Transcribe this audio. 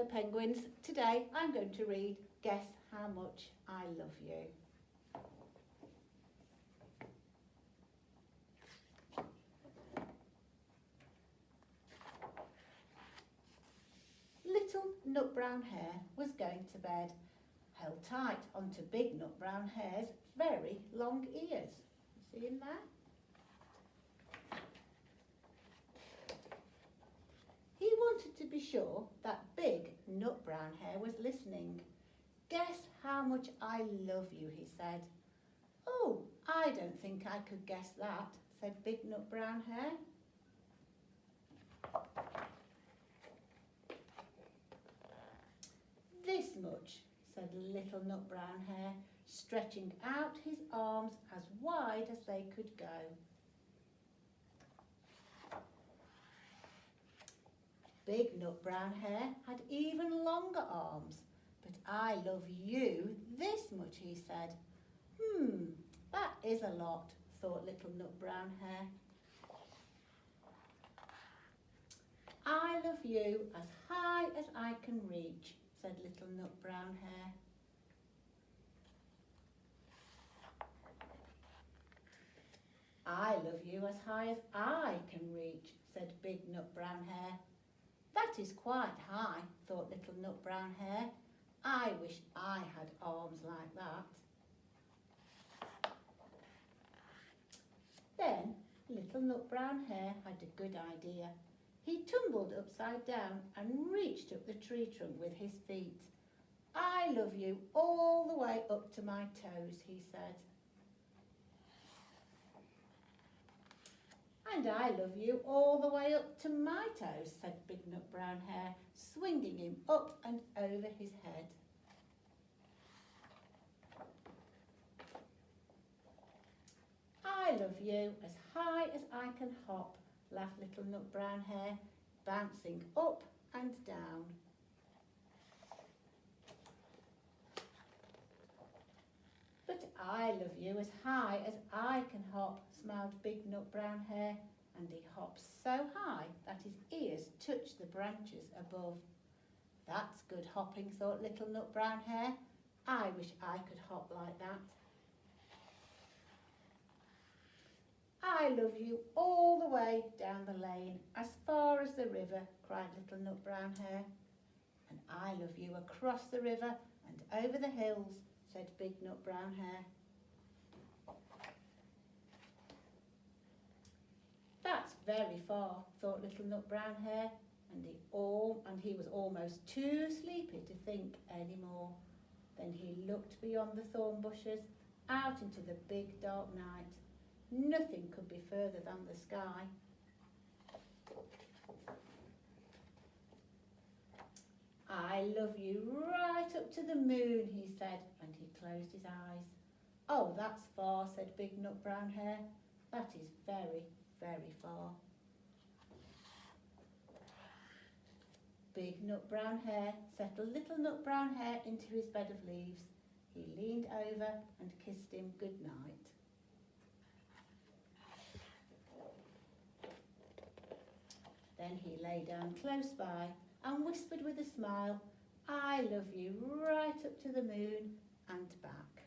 Hello penguins, today I'm going to read Guess How Much I Love You. Little Nut Brown Hare was going to bed, held tight onto Big Nut Brown Hare's very long ears. See him there? He wanted to be sure that Big Nut Brown Hare was listening. Guess how much I love you, he said. Oh, I don't think I could guess that, said Big Nut Brown Hare. This much, said Little Nut Brown Hare, stretching out his arms as wide as they could go. Big Nut Brown Hare had even longer arms. But I love you this much, he said. That is a lot, thought Little Nut Brown Hare. I love you as high as I can reach, said Little Nut Brown Hare. I love you as high as I can reach, said Big Nut Brown Hare. That is quite high, thought Little Nut Brown Hare. I wish I had arms like that. Then Little Nut Brown Hare had a good idea. He tumbled upside down and reached up the tree trunk with his feet. I love you all the way up to my toes, he said. And I love you all the way up to my toes, said Big Nut Brown Hare, swinging him up and over his head. I love you as high as I can hop, laughed Little Nut Brown Hare, bouncing up and down. But I love you as high as I can hop, smiled Big Nut Brown Hare, and he hopped so high that his ears touched the branches above. That's good hopping, thought Little Nut Brown Hare. I wish I could hop like that. I love you all the way down the lane, as far as the river, cried Little Nut Brown Hare. And I love you across the river and over the hills, said Big Nut Brown Hare. That's very far, thought Little Nut Brown Hare, and he was almost too sleepy to think any more. Then he looked beyond the thorn bushes, out into the big dark night. Nothing could be further than the sky. I love you right up to the moon, he said, and he closed his eyes. Oh, that's far, said Big Nut Brown Hare. That is very, very far. Big Nut Brown Hare settled Little Nut Brown Hare into his bed of leaves. He leaned over and kissed him good night. Then he lay down close by and whispered with a smile, I love you right up to the moon and back.